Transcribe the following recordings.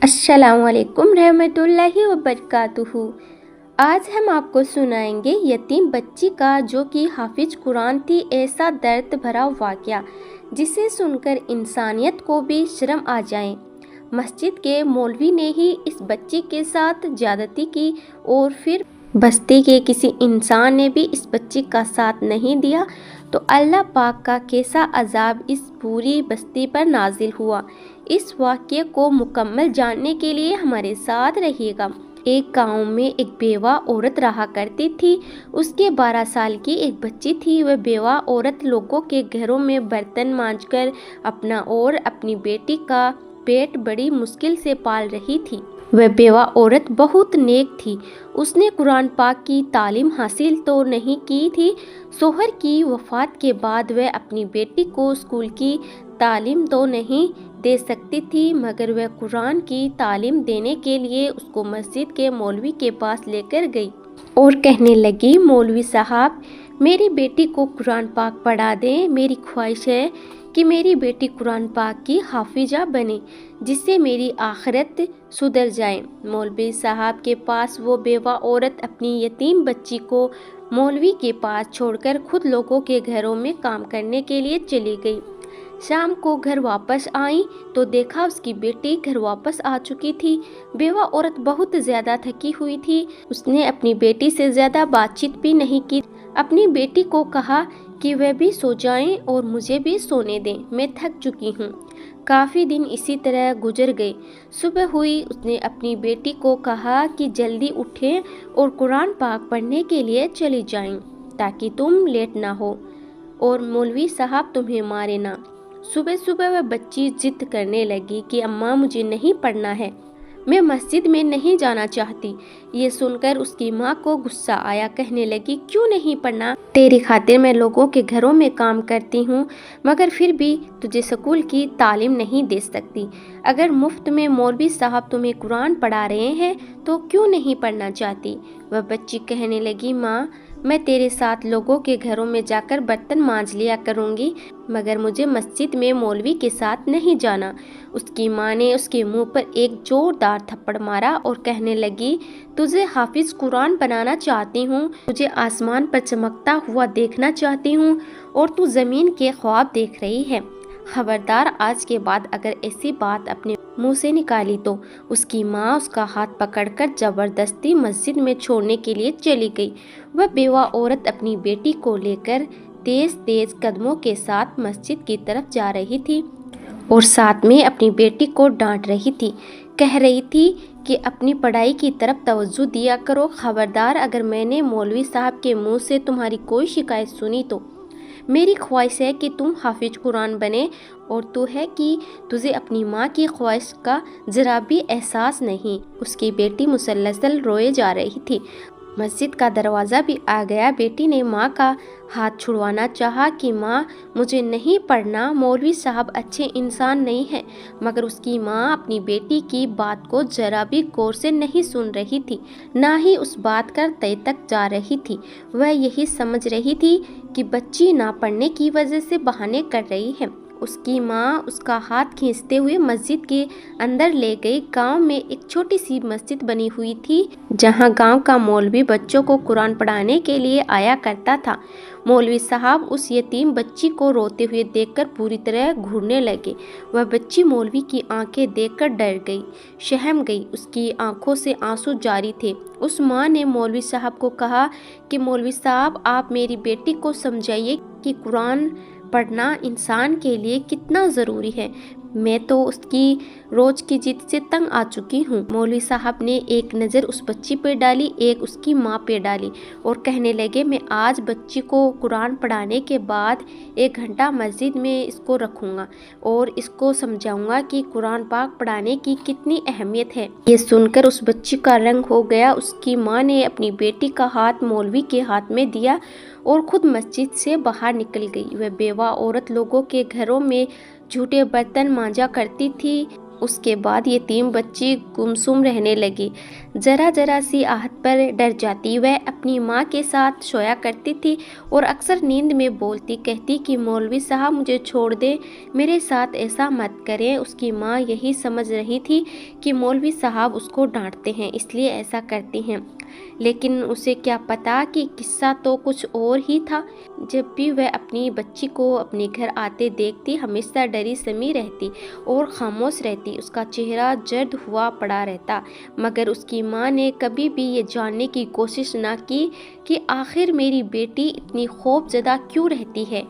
अस्सलामुअलैकुम रहमतुल्लाहि व बरकातुहू। आज हम आपको सुनाएंगे यतीम बच्ची का जो कि हाफिज कुरान थी, ऐसा दर्द भरा वाक़या जिसे सुनकर इंसानियत को भी शर्म आ जाए। मस्जिद के मौलवी ने ही इस बच्ची के साथ ज़्यादती की और फिर बस्ती के किसी इंसान ने भी इस बच्ची का साथ नहीं दिया तो अल्लाह पाक का कैसा अजाब इस पूरी बस्ती पर नाजिल हुआ। इस वाक़ये को मुकम्मल जानने के लिए हमारे साथ रहिएगा। एक गांव में एक बेवा औरत रहा करती थी। उसके 12 साल की एक बच्ची थी। वह बेवा औरत लोगों के घरों में बर्तन मांजकर अपना और अपनी बेटी का पेट बड़ी मुश्किल से पाल रही थी। वह बेवा औरत बहुत नेक थी। उसने कुरान पाक की तालीम हासिल तो नहीं की थी। शोहर की वफ़ात के बाद वह अपनी बेटी को स्कूल की तालीम तो नहीं दे सकती थी, मगर वह कुरान की तालीम देने के लिए उसको मस्जिद के मौलवी के पास लेकर गई और कहने लगी, मौलवी साहब, मेरी बेटी को कुरान पाक पढ़ा दें। मेरी ख्वाहिश है कि मेरी बेटी कुरान पाक की हाफिजा बने, जिससे मेरी आखिरत सुधर जाए। मौलवी साहब के पास वो बेवा औरत अपनी यतीम बच्ची को मौलवी के पास छोड़कर खुद लोगों के घरों में काम करने के लिए चली गई। शाम को घर वापस आई तो देखा उसकी बेटी घर वापस आ चुकी थी। बेवा औरत बहुत ज़्यादा थकी हुई थी। उसने अपनी बेटी से ज़्यादा बातचीत भी नहीं की। अपनी बेटी को कहा कि वह भी सो जाएं और मुझे भी सोने दें, मैं थक चुकी हूँ। काफ़ी दिन इसी तरह गुजर गए। सुबह हुई, उसने अपनी बेटी को कहा कि जल्दी उठें और कुरान पाक पढ़ने के लिए चली जाएं, ताकि तुम लेट ना हो और मौलवी साहब तुम्हें मारे ना। सुबह सुबह वह बच्ची जिद करने लगी कि अम्मा, मुझे नहीं पढ़ना है, मैं मस्जिद में नहीं जाना चाहती। ये सुनकर उसकी माँ को गुस्सा आया। कहने लगी, क्यों नहीं पढ़ना? तेरी खातिर मैं लोगों के घरों में काम करती हूँ, मगर फिर भी तुझे स्कूल की तालीम नहीं दे सकती। अगर मुफ्त में मौलवी साहब तुम्हें कुरान पढ़ा रहे हैं तो क्यों नहीं पढ़ना चाहती? वह बच्ची कहने लगी, माँ, मैं तेरे साथ लोगों के घरों में जाकर बर्तन मांज लिया करूँगी, मगर मुझे मस्जिद में मौलवी के साथ नहीं जाना। उसकी माँ ने उसके मुंह पर एक जोरदार थप्पड़ मारा और कहने लगी, तुझे हाफिज कुरान बनाना चाहती हूँ, तुझे आसमान पर चमकता हुआ देखना चाहती हूँ और तू ज़मीन के ख्वाब देख रही है। खबरदार, आज के बाद अगर ऐसी बात अपने मुंह से निकाली तो। उसकी माँ उसका हाथ पकड़कर जबरदस्ती मस्जिद में छोड़ने के लिए चली गई। वह बेवा औरत अपनी बेटी को लेकर तेज तेज कदमों के साथ मस्जिद की तरफ जा रही थी और साथ में अपनी बेटी को डांट रही थी। कह रही थी कि अपनी पढ़ाई की तरफ तवज्जो दिया करो। खबरदार, अगर मैंने मौलवी साहब के मुंह से तुम्हारी कोई शिकायत सुनी तो मेरी ख्वाहिश है कि तुम हाफिज कुरान बने, और तू है कि तुझे अपनी माँ की ख्वाहिश का ज़रा भी एहसास नहीं। उसकी बेटी मुसलसल रोए जा रही थी। मस्जिद का दरवाज़ा भी आ गया। बेटी ने माँ का हाथ छुड़वाना चाहा कि माँ, मुझे नहीं पढ़ना, मौलवी साहब अच्छे इंसान नहीं हैं, मगर उसकी माँ अपनी बेटी की बात को जरा भी गौर से नहीं सुन रही थी, ना ही उस बात का तय तक जा रही थी। वह यही समझ रही थी कि बच्ची ना पढ़ने की वजह से बहाने कर रही है। उसकी माँ उसका हाथ खींचते हुए मस्जिद के अंदर ले गई। गांव में एक छोटी सी मस्जिद बनी हुई थी, जहां गांव का मौलवी बच्चों को कुरान पढ़ाने के लिए आया करता था। मौलवी साहब उस यतीम बच्ची को रोते हुए देखकर पूरी तरह घूरने लगे। वह बच्ची मौलवी की आंखें देखकर डर गई, सहम गई। उसकी आंखों से आंसू जारी थे। उस माँ ने मौलवी साहब को कहा कि मौलवी साहब, आप मेरी बेटी को समझाइए कि कुरान पढ़ना इंसान के लिए कितना ज़रूरी है। मैं तो उसकी रोज़ की जिद से तंग आ चुकी हूँ। मौलवी साहब ने एक नज़र उस बच्ची पे डाली, एक उसकी माँ पे डाली और कहने लगे, मैं आज बच्ची को कुरान पढ़ाने के बाद 1 घंटा मस्जिद में इसको रखूँगा और इसको समझाऊँगा कि कुरान पाक पढ़ाने की कितनी अहमियत है। ये सुनकर उस बच्ची का रंग हो गया। उसकी माँ ने अपनी बेटी का हाथ मौलवी के हाथ में दिया और खुद मस्जिद से बाहर निकल गई। वह बेवा औरत लोगों के घरों में झूठे बर्तन मांजा करती थी। उसके बाद यतीम बच्ची गुमसुम रहने लगी। जरा जरा सी आहट पर डर जाती वह अपनी माँ के साथ सोया करती थी और अक्सर नींद में बोलती कहती कि मौलवी साहब मुझे छोड़ दें, मेरे साथ ऐसा मत करें। उसकी माँ यही समझ रही थी कि मौलवी साहब उसको डांटते हैं इसलिए ऐसा करती हैं, लेकिन उसे क्या पता कि किस्सा तो कुछ और ही था। जब भी वह अपनी बच्ची को अपने घर आते देखती हमेशा डरी समी रहती और खामोश रहती। उसका चेहरा जर्द हुआ पड़ा रहता, मगर उसकी माँ ने कभी भी ये जानने की कोशिश न की कि आखिर मेरी बेटी इतनी खौफजदा क्यों रहती है,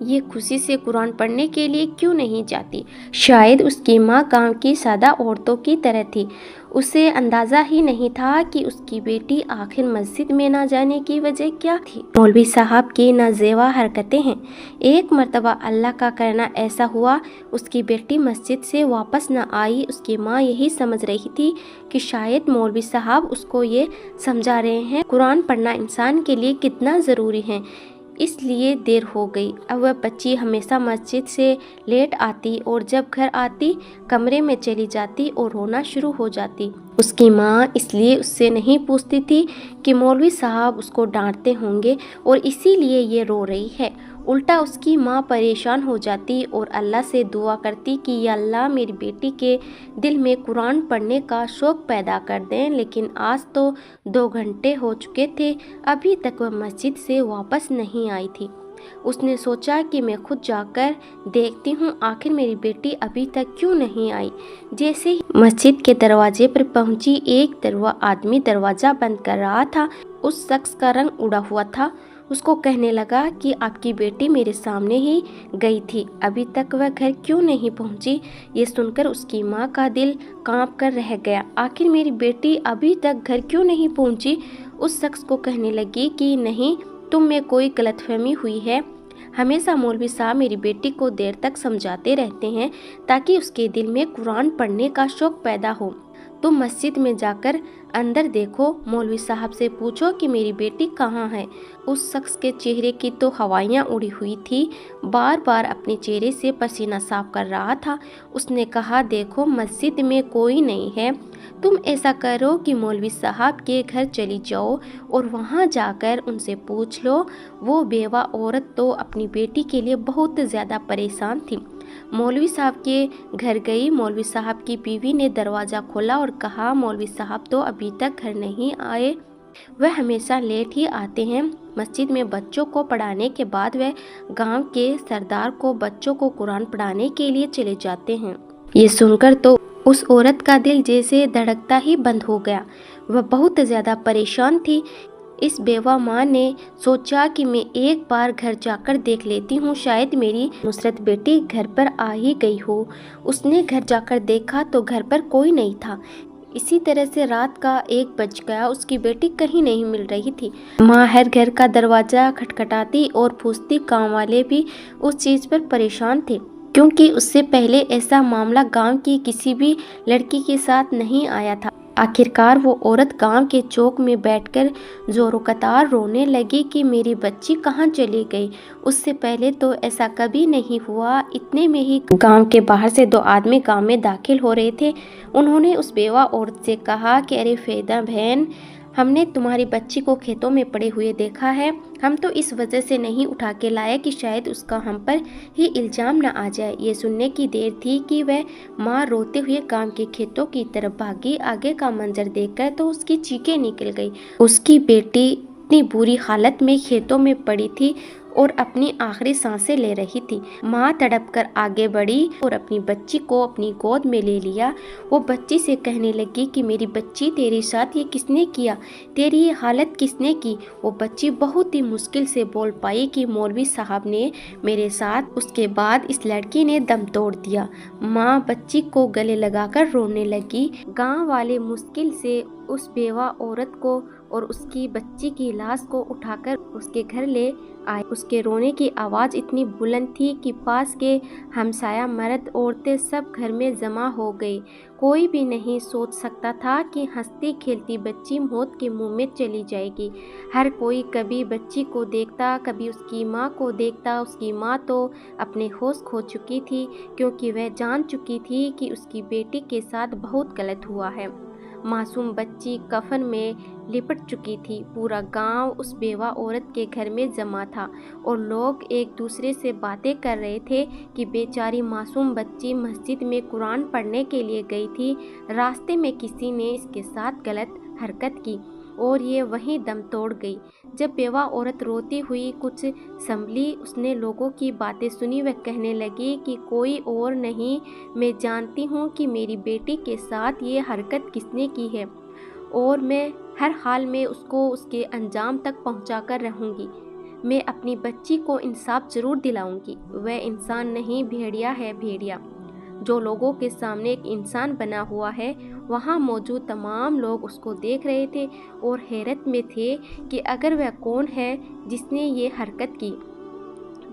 ये खुशी से कुरान पढ़ने के लिए क्यों नहीं जाती। शायद उसकी माँ गांव की सादा औरतों की तरह थी। उसे अंदाज़ा ही नहीं था कि उसकी बेटी आखिर मस्जिद में ना जाने की वजह क्या थी। मौलवी साहब की नाजेवा हरकतें हैं। एक मर्तबा अल्लाह का करना ऐसा हुआ, उसकी बेटी मस्जिद से वापस न आई। उसकी माँ यही समझ रही थी कि शायद मौलवी साहब उसको ये समझा रहे हैं कुरान पढ़ना इंसान के लिए कितना ज़रूरी है, इसलिए देर हो गई। अब वह बच्ची हमेशा मस्जिद से लेट आती और जब घर आती कमरे में चली जाती और रोना शुरू हो जाती। उसकी माँ इसलिए उससे नहीं पूछती थी कि मौलवी साहब उसको डांटते होंगे और इसीलिए ये रो रही है। उल्टा उसकी माँ परेशान हो जाती और अल्लाह से दुआ करती कि या अल्लाह मेरी बेटी के दिल में कुरान पढ़ने का शौक़ पैदा कर दें। लेकिन आज तो 2 घंटे हो चुके थे, अभी तक वह मस्जिद से वापस नहीं आई थी। उसने सोचा कि मैं खुद जाकर देखती हूँ आखिर मेरी बेटी अभी तक क्यों नहीं आई। जैसे ही मस्जिद के दरवाजे पर पहुंची, एक आदमी दरवाज़ा बंद कर रहा था। उस शख्स का रंग उड़ा हुआ था। उसको कहने लगा कि आपकी बेटी मेरे सामने ही गई थी, अभी तक वह घर क्यों नहीं पहुंची। ये सुनकर उसकी माँ का दिल कांप कर रह गया। आखिर मेरी बेटी अभी तक घर क्यों नहीं पहुंची। उस शख्स को कहने लगी कि नहीं, तुम में कोई गलतफहमी हुई है। हमेशा मौलवी साहब मेरी बेटी को देर तक समझाते रहते हैं ताकि उसके दिल में कुरान पढ़ने का शौक़ पैदा हो। तुम मस्जिद में जाकर अंदर देखो, मौलवी साहब से पूछो कि मेरी बेटी कहाँ है। उस शख्स के चेहरे की तो हवाइयाँ उड़ी हुई थी, बार बार अपने चेहरे से पसीना साफ कर रहा था। उसने कहा, देखो मस्जिद में कोई नहीं है, तुम ऐसा करो कि मौलवी साहब के घर चली जाओ और वहाँ जाकर उनसे पूछ लो। वो बेवा औरत तो अपनी बेटी के लिए बहुत ज़्यादा परेशान थी। मौलवी साहब के घर गई। मौलवी साहब की बीवी ने दरवाज़ा खोला और कहा, मौलवी साहब तो अभी तक घर नहीं आए, वह हमेशा लेट ही आते हैं। मस्जिद में बच्चों को पढ़ाने के बाद वह गांव के सरदार को बच्चों को कुरान पढ़ाने के लिए चले जाते हैं। ये सुनकर तो उस औरत का दिल जैसे धड़कता ही बंद हो गया। वह बहुत ज़्यादा परेशान थी। इस बेवा माँ ने सोचा कि मैं एक बार घर जाकर देख लेती हूँ, शायद मेरी नुसरत बेटी घर पर आ ही गई हो। उसने घर जाकर देखा तो घर पर कोई नहीं था। इसी तरह से रात का 1 बज गया, उसकी बेटी कहीं नहीं मिल रही थी। माँ हर घर का दरवाज़ा खटखटाती और पूछती। गाँव वाले भी उस चीज़ पर परेशान थे, क्योंकि उससे पहले ऐसा मामला गांव की किसी भी लड़की के साथ नहीं आया था। आखिरकार वो औरत गांव के चौक में बैठकर जोरों कतार रोने लगी कि मेरी बच्ची कहाँ चली गई। उससे पहले तो ऐसा कभी नहीं हुआ। इतने में ही गांव के बाहर से 2 आदमी गांव में दाखिल हो रहे थे। उन्होंने उस बेवा औरत से कहा कि अरे फैदा बहन, हमने तुम्हारी बच्ची को खेतों में पड़े हुए देखा है। हम तो इस वजह से नहीं उठा के लाए कि शायद उसका हम पर ही इल्ज़ाम न आ जाए। ये सुनने की देर थी कि वह माँ रोते हुए गांव के खेतों की तरफ भागी। आगे का मंजर देखकर तो उसकी चीखें निकल गई। उसकी बेटी इतनी बुरी हालत में खेतों में पड़ी थी और अपनी आखिरी सांसें ले रही थी। माँ तड़पकर आगे बढ़ी और अपनी बच्ची को अपनी गोद में ले लिया। वो बच्ची से कहने लगी कि मेरी बच्ची, तेरे साथ ये किसने किया, तेरी ये हालत किसने की। वो बच्ची बहुत ही मुश्किल से बोल पाई कि मौलवी साहब ने मेरे साथ। उसके बाद इस लड़की ने दम तोड़ दिया। माँ बच्ची को गले लगाकर रोने लगी। गाँव वाले मुश्किल से उस बेवा औरत को और उसकी बच्ची की लाश को उठाकर उसके घर ले आए। उसके रोने की आवाज़ इतनी बुलंद थी कि पास के हमसाया मर्द औरतें सब घर में जमा हो गई। कोई भी नहीं सोच सकता था कि हंसती खेलती बच्ची मौत के मुंह में चली जाएगी। हर कोई कभी बच्ची को देखता, कभी उसकी माँ को देखता। उसकी माँ तो अपने होश खो चुकी थी, क्योंकि वह जान चुकी थी कि उसकी बेटी के साथ बहुत गलत हुआ है। मासूम बच्ची कफन में लिपट चुकी थी। पूरा गांव उस बेवा औरत के घर में जमा था और लोग एक दूसरे से बातें कर रहे थे कि बेचारी मासूम बच्ची मस्जिद में कुरान पढ़ने के लिए गई थी। रास्ते में किसी ने इसके साथ गलत हरकत की और ये वहीं दम तोड़ गई। जब बेवा औरत रोती हुई कुछ संभली, उसने लोगों की बातें सुनी। वह कहने लगी कि कोई और नहीं, मैं जानती हूँ कि मेरी बेटी के साथ ये हरकत किसने की है और मैं हर हाल में उसको उसके अंजाम तक पहुँचा कर रहूँगी। मैं अपनी बच्ची को इंसाफ जरूर दिलाऊंगी। वह इंसान नहीं, भेड़िया है, भेड़िया। जो लोगों के सामने एक इंसान बना हुआ है, वहाँ मौजूद तमाम लोग उसको देख रहे थे और हैरत में थे कि अगर वह कौन है जिसने ये हरकत की,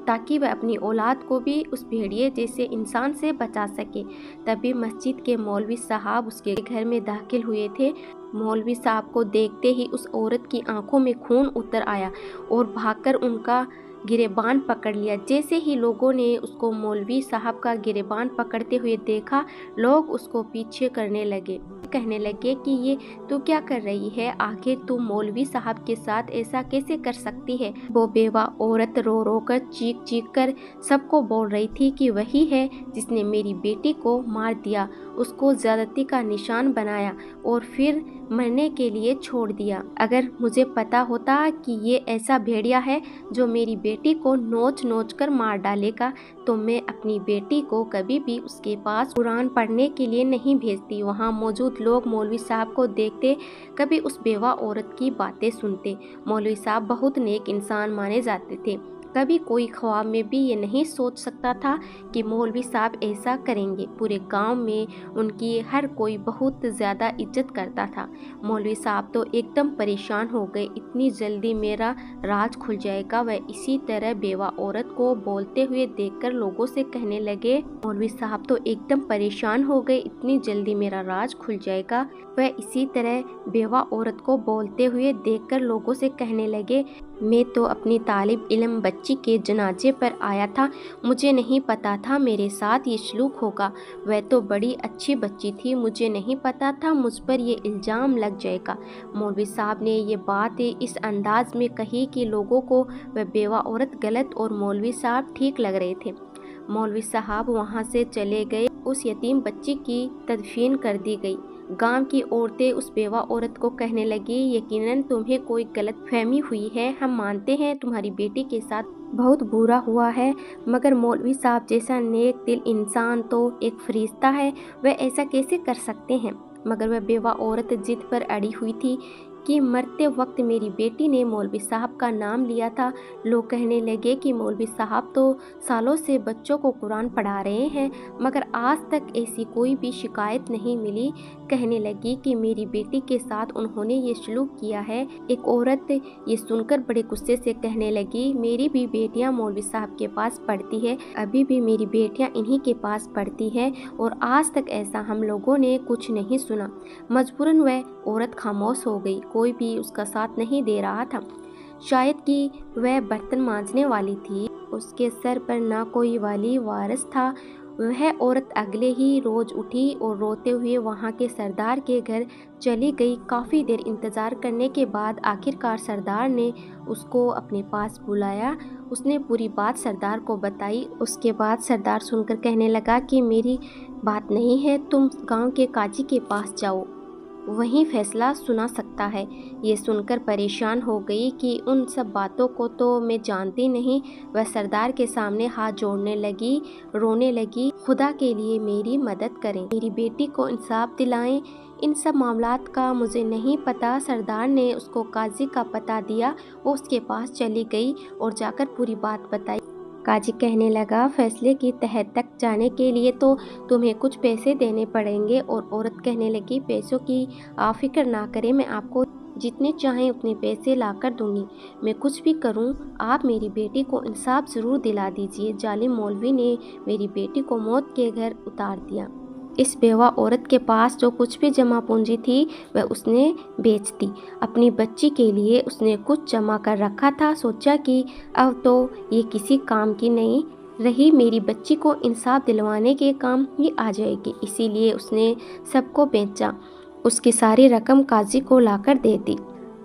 ताकि वह अपनी औलाद को भी उस भेड़िए जैसे इंसान से बचा सके। तभी मस्जिद के मौलवी साहब उसके घर में दाखिल हुए थे। मौलवी साहब को देखते ही उस औरत की आंखों में खून उतर आया और भागकर उनका गिरेबान पकड़ लिया। जैसे ही लोगों ने उसको मौलवी साहब का गिरेबान पकड़ते हुए देखा, लोग उसको पीछे करने लगे, कहने लगे कि ये तू क्या कर रही है? आखिर तू मौलवी साहब के साथ ऐसा कैसे कर सकती है? वो बेवा औरत रो रो कर चीख चीख कर सबको बोल रही थी कि वही है जिसने मेरी बेटी को मार दिया, उसको ज्यादती का निशान बनाया और फिर मरने के लिए छोड़ दिया। अगर मुझे पता होता कि ये ऐसा भेड़िया है जो मेरी बेटी को नोच नोच कर मार डालेगा, तो मैं अपनी बेटी को कभी भी उसके पास कुरान पढ़ने के लिए नहीं भेजती। वहाँ मौजूद लोग मौलवी साहब को देखते, कभी उस बेवा औरत की बातें सुनते। मौलवी साहब बहुत नेक इंसान माने जाते थे। कभी कोई ख्वाब में भी ये नहीं सोच सकता था कि मौलवी साहब ऐसा करेंगे। पूरे गांव में उनकी हर कोई बहुत ज़्यादा इज्जत करता था। मौलवी साहब तो एकदम परेशान हो गए, इतनी जल्दी मेरा राज खुल जाएगा। वह इसी तरह बेवा औरत को बोलते हुए देखकर लोगों से कहने लगे, मौलवी साहब तो एकदम परेशान हो गए, इतनी जल्दी मेरा राज खुल जाएगा। वह इसी तरह बेवा औरत को बोलते हुए देखकर लोगों से कहने लगे, मैं तो अपनी तालिब इल्म बच्ची के जनाजे पर आया था, मुझे नहीं पता था मेरे साथ ये सलूक होगा। वह तो बड़ी अच्छी बच्ची थी, मुझे नहीं पता था मुझ पर ये इल्ज़ाम लग जाएगा। मौलवी साहब ने ये बात इस अंदाज में कही कि लोगों को वह बेवा औरत गलत और मौलवी साहब ठीक लग रहे थे। मौलवी साहब वहाँ से चले गए। उस यतीम बच्ची की तदफीन कर दी गई। गांव की औरतें उस बेवा औरत को कहने लगी, यकीनन तुम्हें कोई गलत फहमी हुई है, हम मानते हैं तुम्हारी बेटी के साथ बहुत बुरा हुआ है, मगर मौलवी साहब जैसा नेक दिल इंसान तो एक फरिश्ता है, वह ऐसा कैसे कर सकते हैं? मगर वह बेवा औरत जिद पर अड़ी हुई थी कि मरते वक्त मेरी बेटी ने मौलवी साहब का नाम लिया था। लोग कहने लगे कि मौलवी साहब तो सालों से बच्चों को कुरान पढ़ा रहे हैं, मगर आज तक ऐसी कोई भी शिकायत नहीं मिली। कहने लगी कि मेरी बेटी के साथ उन्होंने ये सलूक किया है। एक औरत ये सुनकर बड़े गुस्से से कहने लगी, मेरी भी बेटियां मौलवी साहब के पास पढ़ती है, अभी भी मेरी बेटियां इन्हीं के पास पढ़ती है और आज तक ऐसा हम लोगों ने कुछ नहीं सुना। मजबूरन वह औरत खामोश हो गई, कोई भी उसका साथ नहीं दे रहा था। शायद कि वह बर्तन मांजने वाली थी, उसके सर पर ना कोई वाली वारिस था। वह औरत अगले ही रोज उठी और रोते हुए वहाँ के सरदार के घर चली गई। काफ़ी देर इंतज़ार करने के बाद आखिरकार सरदार ने उसको अपने पास बुलाया। उसने पूरी बात सरदार को बताई। उसके बाद सरदार सुनकर कहने लगा कि मेरी बात नहीं है, तुम गांव के काजी के पास जाओ, वही फैसला सुना सकता है। ये सुनकर परेशान हो गई कि उन सब बातों को तो मैं जानती नहीं। वह सरदार के सामने हाथ जोड़ने लगी, रोने लगी, खुदा के लिए मेरी मदद करें, मेरी बेटी को इंसाफ दिलाएं, इन सब मामलात का मुझे नहीं पता। सरदार ने उसको काजी का पता दिया। वो उसके पास चली गई और जाकर पूरी बात बताई। काजी कहने लगा, फैसले की तह तक जाने के लिए तो तुम्हें कुछ पैसे देने पड़ेंगे। और औरत कहने लगी, पैसों की आप फिक्र ना करें, मैं आपको जितने चाहें उतने पैसे लाकर दूंगी। मैं कुछ भी करूं, आप मेरी बेटी को इंसाफ ज़रूर दिला दीजिए। जालिम मौलवी ने मेरी बेटी को मौत के घर उतार दिया। इस बेवा औरत के पास जो कुछ भी जमा पूंजी थी वह उसने बेच दी। अपनी बच्ची के लिए उसने कुछ जमा कर रखा था। सोचा कि अब तो ये किसी काम की नहीं रही, मेरी बच्ची को इंसाफ दिलवाने के काम ही आ जाएगी। इसीलिए उसने सबको बेचा। उसकी सारी रकम काजी को लाकर दे दी।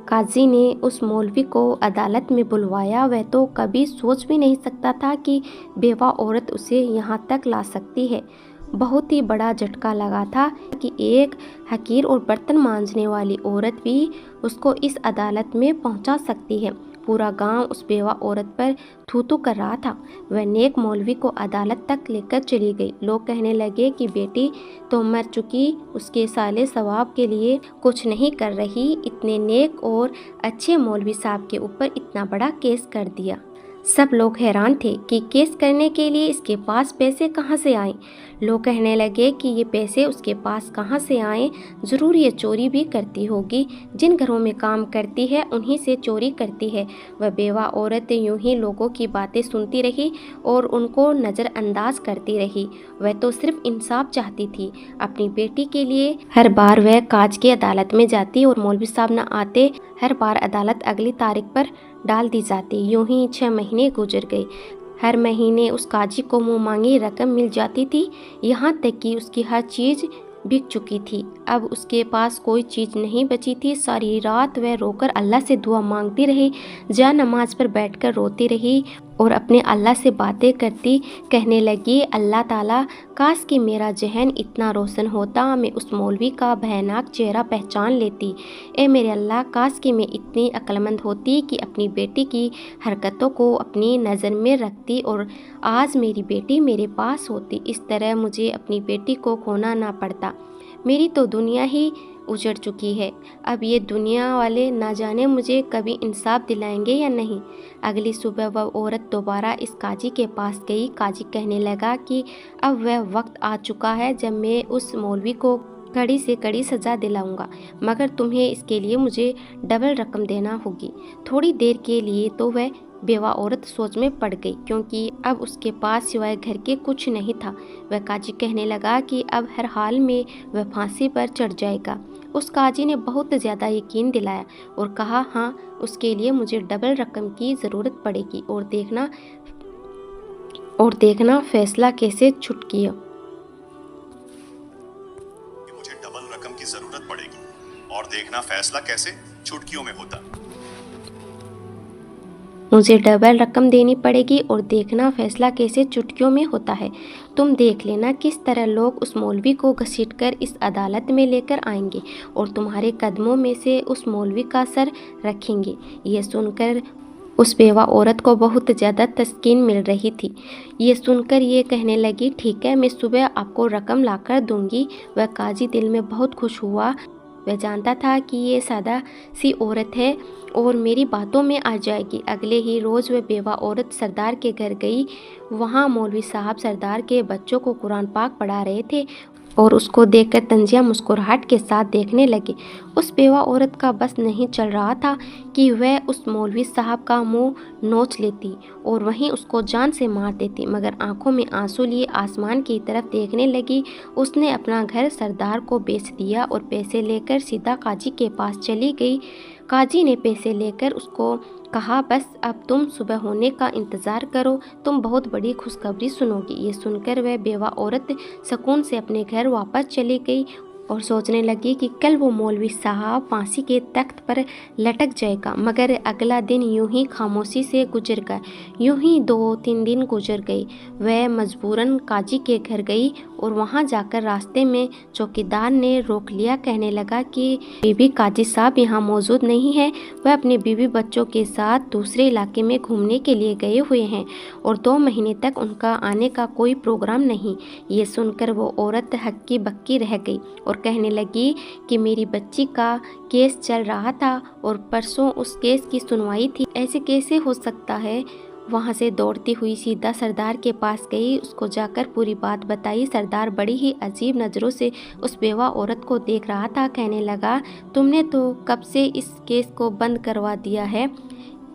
काजी ने उस मौलवी को अदालत में बुलवाया। वह तो कभी सोच भी नहीं सकता था कि बेवा औरत उसे यहाँ तक ला सकती है। बहुत ही बड़ा झटका लगा था कि एक हकीर और बर्तन मांजने वाली औरत भी उसको इस अदालत में पहुंचा सकती है। पूरा गांव उस बेवा औरत पर थू थू कर रहा था। वह नेक मौलवी को अदालत तक लेकर चली गई। लोग कहने लगे कि बेटी तो मर चुकी, उसके साले सवाब के लिए कुछ नहीं कर रही। इतने नेक और अच्छे मौलवी साहब के ऊपर इतना बड़ा केस कर दिया। सब लोग हैरान थे कि केस करने के लिए इसके पास पैसे कहाँ से आए। लोग कहने लगे कि ये पैसे उसके पास कहाँ से आए, ज़रूर ये चोरी भी करती होगी। जिन घरों में काम करती है उन्हीं से चोरी करती है। वह बेवा औरत यूं ही लोगों की बातें सुनती रही और उनको नज़रअंदाज करती रही। वह तो सिर्फ इंसाफ चाहती थी अपनी बेटी के लिए। हर बार वह काज की अदालत में जाती और मौलवी साहब न आते। हर बार अदालत अगली तारीख पर डाल दी जाती। यूं ही 6 महीने गुजर गए। हर महीने उस काजी को मुँह मांगी रकम मिल जाती थी, यहाँ तक कि उसकी हर चीज़ बिक चुकी थी। अब उसके पास कोई चीज़ नहीं बची थी। सारी रात वह रोकर अल्लाह से दुआ मांगती रही, जा नमाज पर बैठकर रोती रही और अपने अल्लाह से बातें करती। कहने लगी, अल्लाह ताला, काश कि मेरा जहन इतना रोशन होता, मैं उस मौलवी का भयानक चेहरा पहचान लेती। ए मेरे अल्लाह, काश कि मैं इतनी अक्लमंद होती कि अपनी बेटी की हरकतों को अपनी नज़र में रखती और आज मेरी बेटी मेरे पास होती। इस तरह मुझे अपनी बेटी को खोना ना पड़ता। मेरी तो दुनिया ही उजड़ चुकी है। अब ये दुनिया वाले ना जाने मुझे कभी इंसाफ दिलाएंगे या नहीं। अगली सुबह वह औरत दोबारा इस काजी के पास गई। काजी कहने लगा कि अब वह वक्त आ चुका है जब मैं उस मौलवी को कड़ी से कड़ी सज़ा दिलाऊंगा, मगर तुम्हें इसके लिए मुझे डबल रकम देना होगी। थोड़ी देर के लिए तो वह बेवा औरत सोच में पड़ गई, क्योंकि अब उसके पास सिवाय घर के कुछ नहीं था। वह काजी कहने लगा कि अब हर हाल में वह फांसी पर चढ़ जाएगा। उस काजी ने बहुत ज़्यादा यकीन दिलाया और कहा, हाँ, उसके लिए मुझे डबल रकम की ज़रूरत पड़ेगी और देखना फैसला कैसे छुटकिया। मुझे डबल रकम की जरूरत पड़ेगी और देखना फैसला कैसे चुटकियों में होता। मुझे डबल रकम देनी पड़ेगी और देखना फैसला कैसे चुटकियों में होता है। तुम देख लेना किस तरह लोग उस मौलवी को घसीटकर इस अदालत में लेकर आएंगे और तुम्हारे कदमों में से उस मौलवी का सर रखेंगे। यह सुनकर उस बेवा औरत को बहुत ज़्यादा तस्कीन मिल रही थी। ये सुनकर ये कहने लगी, ठीक है, मैं सुबह आपको रकम लाकर दूंगी। वह काजी दिल में बहुत खुश हुआ। वह जानता था कि ये सादा सी औरत है और मेरी बातों में आ जाएगी। अगले ही रोज़ वह बेवा औरत सरदार के घर गई। वहाँ मौलवी साहब सरदार के बच्चों को कुरान पाक पढ़ा रहे थे और उसको देखकर तंजिया मुस्कुराहट के साथ देखने लगे। उस बेवा औरत का बस नहीं चल रहा था कि वह उस मौलवी साहब का मुंह नोच लेती और वहीं उसको जान से मार देती, मगर आंखों में आंसू लिए आसमान की तरफ देखने लगी। उसने अपना घर सरदार को बेच दिया और पैसे लेकर सीधा काजी के पास चली गई। काजी ने पैसे लेकर उसको कहा, बस अब तुम सुबह होने का इंतज़ार करो, तुम बहुत बड़ी खुशखबरी सुनोगी। ये सुनकर वह बेवा औरत सुकून से अपने घर वापस चली गई और सोचने लगी कि कल वो मौलवी साहब फांसी के तख्त पर लटक जाएगा। मगर अगला दिन यूं ही खामोशी से गुजर गया। यूं ही 2-3 दिन गुजर गई। वह मजबूरन काजी के घर गई और वहां जाकर रास्ते में चौकीदार ने रोक लिया। कहने लगा कि बीबी काजी साहब यहाँ मौजूद नहीं है, वह अपने बीवी बच्चों के साथ दूसरे इलाके में घूमने के लिए गए हुए हैं और 2 महीने तक उनका आने का कोई प्रोग्राम नहीं। ये सुनकर वो औरत हक्की बक्की रह गई और कहने लगी कि मेरी बच्ची का केस चल रहा था और परसों उस केस की सुनवाई थी, ऐसे कैसे हो सकता है? वहाँ से दौड़ती हुई सीधा सरदार के पास गई, उसको जाकर पूरी बात बताई। सरदार बड़ी ही अजीब नज़रों से उस बेवा औरत को देख रहा था। कहने लगा, तुमने तो कब से इस केस को बंद करवा दिया है,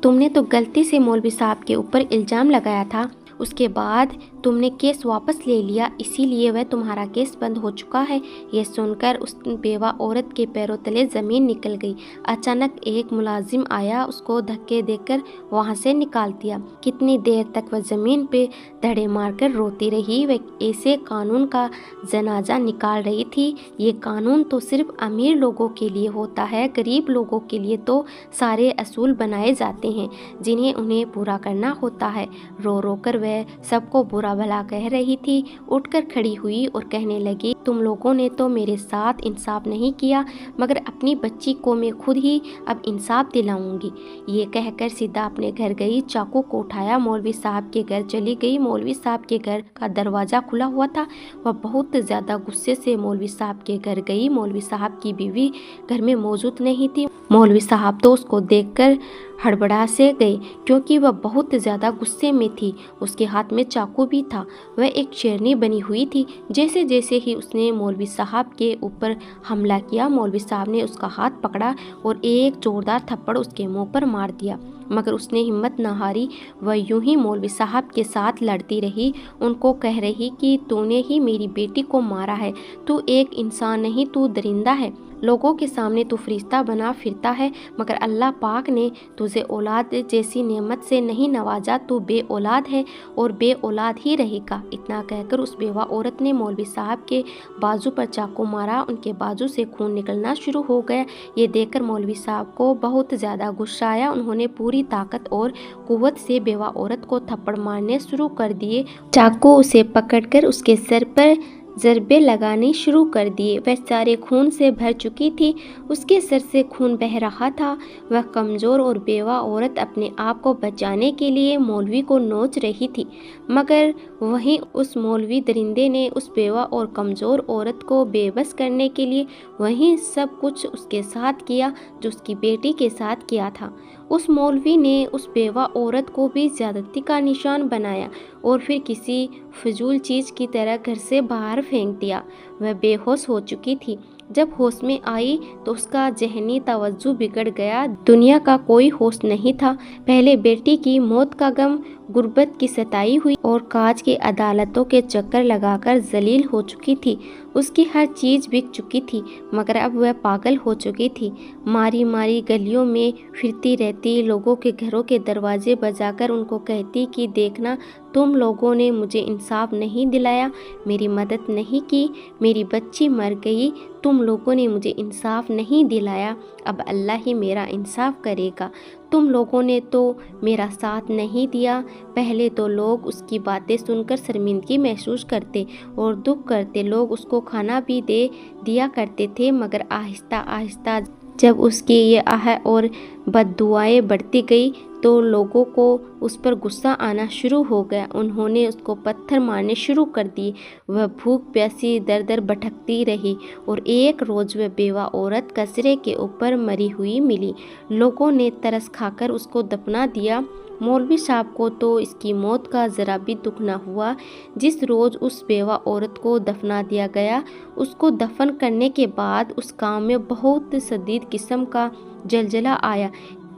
तुमने तो गलती से मौलवी साहब के ऊपर इल्ज़ाम लगाया था, उसके बाद तुमने केस वापस ले लिया, इसीलिए वह तुम्हारा केस बंद हो चुका है। यह सुनकर उस बेवा औरत के पैरों तले ज़मीन निकल गई। अचानक एक मुलाजिम आया, उसको धक्के देकर वहाँ से निकाल दिया। कितनी देर तक वह ज़मीन पे धड़े मारकर रोती रही। वह ऐसे कानून का जनाजा निकाल रही थी। ये कानून तो सिर्फ अमीर लोगों के लिए होता है, गरीब लोगों के लिए तो सारे असूल बनाए जाते हैं जिन्हें उन्हें पूरा करना होता है। रो रो कर वह सबको बुरा भला कह रही थी। उठकर खड़ी हुई और कहने लगी, तुम लोगों ने तो मेरे साथ इंसाफ नहीं किया, मगर अपनी बच्ची को मैं खुद ही अब इंसाफ दिलाऊंगी। ये कहकर सीधा अपने घर गई। चाकू को उठाया, मौलवी साहब के घर चली गई। मौलवी साहब के घर का दरवाज़ा खुला हुआ था। वह बहुत ज़्यादा गुस्से से मौलवी साहब के घर गई। मौलवी साहब की बीवी घर में मौजूद नहीं थी। मौलवी साहब तो उसको देखकर हड़बड़ा से गए, क्योंकि वह बहुत ज़्यादा गुस्से में थी। उसके हाथ में चाकू भी था। वह एक शेरनी बनी हुई थी। जैसे जैसे ही उसने मौलवी साहब के ऊपर हमला किया, मौलवी साहब ने उसका हाथ पकड़ा और एक जोरदार थप्पड़ उसके मुंह पर मार दिया, मगर उसने हिम्मत न हारी। वह यूं ही मौलवी साहब के साथ लड़ती रही, उनको कह रही कि तूने ही मेरी बेटी को मारा है, तू एक इंसान नहीं, तू दरिंदा है। लोगों के सामने तू फरिश्ता बना फिरता है, मगर अल्लाह पाक ने तुझे औलाद जैसी नेमत से नहीं नवाजा, तू बे औलाद है और बे औलाद ही रहेगा। इतना कहकर उस बेवा औरत ने मौलवी साहब के बाजू पर चाकू मारा। उनके बाजू से खून निकलना शुरू हो गया। ये देखकर मौलवी साहब को बहुत ज़्यादा गुस्सा आया। उन्होंने पूरी ताकत और कुव्वत से बेवा औरत को थप्पड़ मारने शुरू कर दिए। चाकू उसे पकड़कर उसके सर पर ज़रबे लगाने शुरू कर दिए। वह सारे खून से भर चुकी थी, उसके सर से खून बह रहा था। वह कमज़ोर और बेवा औरत अपने आप को बचाने के लिए मौलवी को नोच रही थी, मगर वहीं उस मौलवी दरिंदे ने उस बेवा और कमज़ोर औरत को बेबस करने के लिए वहीं सब कुछ उसके साथ किया जो उसकी बेटी के साथ किया था। उस मौलवी ने उस बेवा औरत को भी ज़्यादती का निशान बनाया और फिर किसी फजूल चीज़ की तरह घर से बाहर फेंक दिया। वह बेहोश हो चुकी थी। जब होश में आई तो उसका जहनी तवज्जो बिगड़ गया। दुनिया का कोई होश नहीं था। पहले बेटी की मौत का गम, गुर्बत की सताई हुई और काज की अदालतों के चक्कर लगाकर जलील हो चुकी थी। उसकी हर चीज़ बिक चुकी थी, मगर अब वह पागल हो चुकी थी। मारी मारी गलियों में फिरती रहती, लोगों के घरों के दरवाजे बजाकर उनको कहती कि देखना, तुम लोगों ने मुझे इंसाफ नहीं दिलाया, मेरी मदद नहीं की, मेरी बच्ची मर गई, तुम लोगों ने मुझे इंसाफ नहीं दिलाया, अब अल्लाह ही मेरा इंसाफ करेगा। तुम लोगों ने तो मेरा साथ नहीं दिया। पहले तो लोग उसकी बातें सुनकर शर्मिंदगी महसूस करते और दुख करते, लोग उसको खाना भी दे दिया करते थे, मगर आहिस्ता आहिस्ता जब उसकी ये आह और बद्दुआएं बढ़ती गई तो लोगों को उस पर गुस्सा आना शुरू हो गया। उन्होंने उसको पत्थर मारने शुरू कर दिए। वह भूख प्यासी दर दर भटकती रही और एक रोज़ वह बेवा औरत कचरे के ऊपर मरी हुई मिली। लोगों ने तरस खाकर उसको दफना दिया। मौलवी साहब को तो इसकी मौत का ज़रा भी दुख न हुआ। जिस रोज़ उस बेवा औरत को दफना दिया गया, उसको दफन करने के बाद उस गांव में बहुत शदीद किस्म का जलजला आया,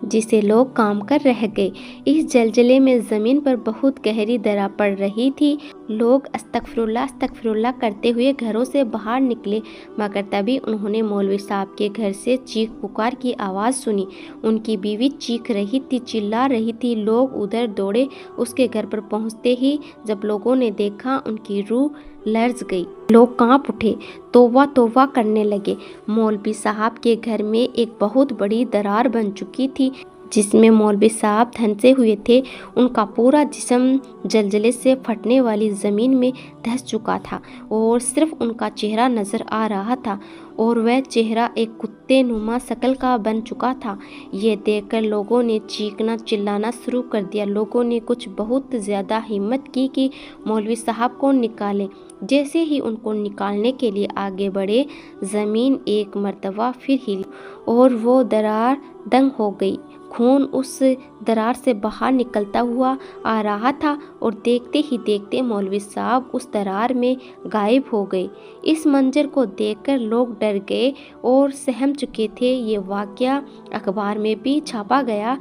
जिसे लोग काम कर रह गए। इस जलजले में ज़मीन पर बहुत गहरी दरार पड़ रही थी। लोग अस्तगफिरुल्लाह अस्तगफिरुल्लाह करते हुए घरों से बाहर निकले, मगर तभी उन्होंने मौलवी साहब के घर से चीख पुकार की आवाज़ सुनी। उनकी बीवी चीख रही थी, चिल्ला रही थी। लोग उधर दौड़े। उसके घर पर पहुंचते ही जब लोगों ने देखा, उनकी रूह लर्ज गई। लोग कांप उठे, तौबा तौबा करने लगे। मौलवी साहब के घर में एक बहुत बड़ी दरार बन चुकी थी, जिसमें मौलवी साहब धंसे हुए थे। उनका पूरा जिस्म जलजले से फटने वाली ज़मीन में धंस चुका था और सिर्फ उनका चेहरा नज़र आ रहा था, और वह चेहरा एक कुत्ते नुमा शक्ल का बन चुका था। ये देखकर लोगों ने चीखना चिल्लाना शुरू कर दिया। लोगों ने कुछ बहुत ज़्यादा हिम्मत की कि मौलवी साहब को निकालें। जैसे ही उनको निकालने के लिए आगे बढ़े, ज़मीन एक मर्तबा फिर हिली और वो दरार दंग हो गई। खून उस दरार से बाहर निकलता हुआ आ रहा था और देखते ही देखते मौलवी साहब उस दरार में गायब हो गए। इस मंजर को देखकर लोग डर गए और सहम चुके थे। ये वाक़या अखबार में भी छापा गया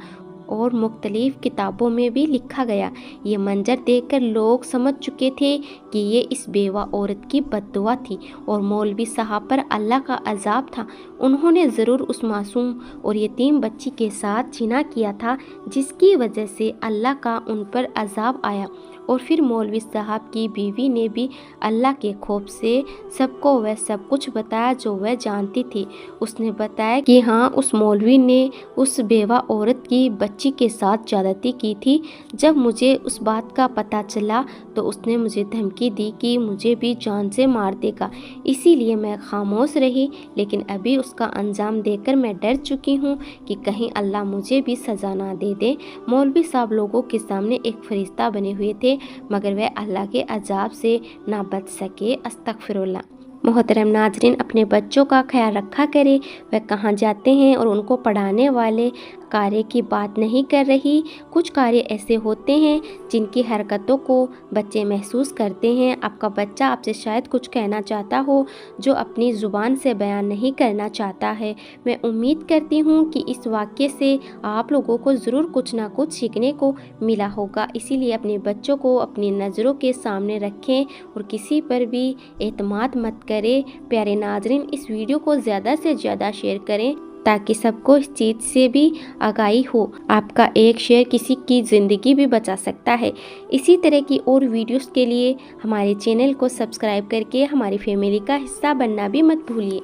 और मुख्तलिफ़ किताबों में भी लिखा गया। ये मंजर देखकर लोग समझ चुके थे कि ये इस बेवा औरत की बद्दुआ थी और मौलवी साहब पर अल्लाह का अज़ाब था। उन्होंने ज़रूर उस मासूम और यतीम बच्ची के साथ जिना किया था, जिसकी वजह से अल्लाह का उन पर अज़ाब आया। और फिर मौलवी साहब की बीवी ने भी अल्लाह के खौफ से सबको वह सब कुछ बताया जो वह जानती थी। उसने बताया कि हाँ, उस मौलवी ने उस बेवा औरत की बच्ची के साथ ज़्यादती की थी। जब मुझे उस बात का पता चला तो उसने मुझे धमकी दी कि मुझे भी जान से मार देगा, इसीलिए मैं खामोश रही। लेकिन अभी उसका अंजाम देखकर मैं डर चुकी हूँ कि कहीं अल्लाह मुझे भी सज़ा ना दे दे। मौलवी साहब लोगों के सामने एक फरिश्ता बने हुए थे, मगर वह अल्लाह के अजाब से ना बच सके। अस्तगफिरुल्लाह। मोहतरम नाजरीन, अपने बच्चों का ख्याल रखा करें। वह कहाँ जाते हैं और उनको पढ़ाने वाले कार्य की बात नहीं कर रही। कुछ कार्य ऐसे होते हैं जिनकी हरकतों को बच्चे महसूस करते हैं। आपका बच्चा आपसे शायद कुछ कहना चाहता हो जो अपनी ज़ुबान से बयान नहीं करना चाहता है। मैं उम्मीद करती हूँ कि इस वाक़ये से आप लोगों को ज़रूर कुछ ना कुछ सीखने को मिला होगा। इसीलिए अपने बच्चों को अपनी नज़रों के सामने रखें और किसी पर भी एतमाद मत करें। प्यारे नाजरीन, इस वीडियो को ज़्यादा से ज़्यादा शेयर करें ताकि सबको इस चीज़ से भी आगाही हो। आपका एक शेयर किसी की ज़िंदगी भी बचा सकता है। इसी तरह की और वीडियोस के लिए हमारे चैनल को सब्सक्राइब करके हमारी फैमिली का हिस्सा बनना भी मत भूलिए।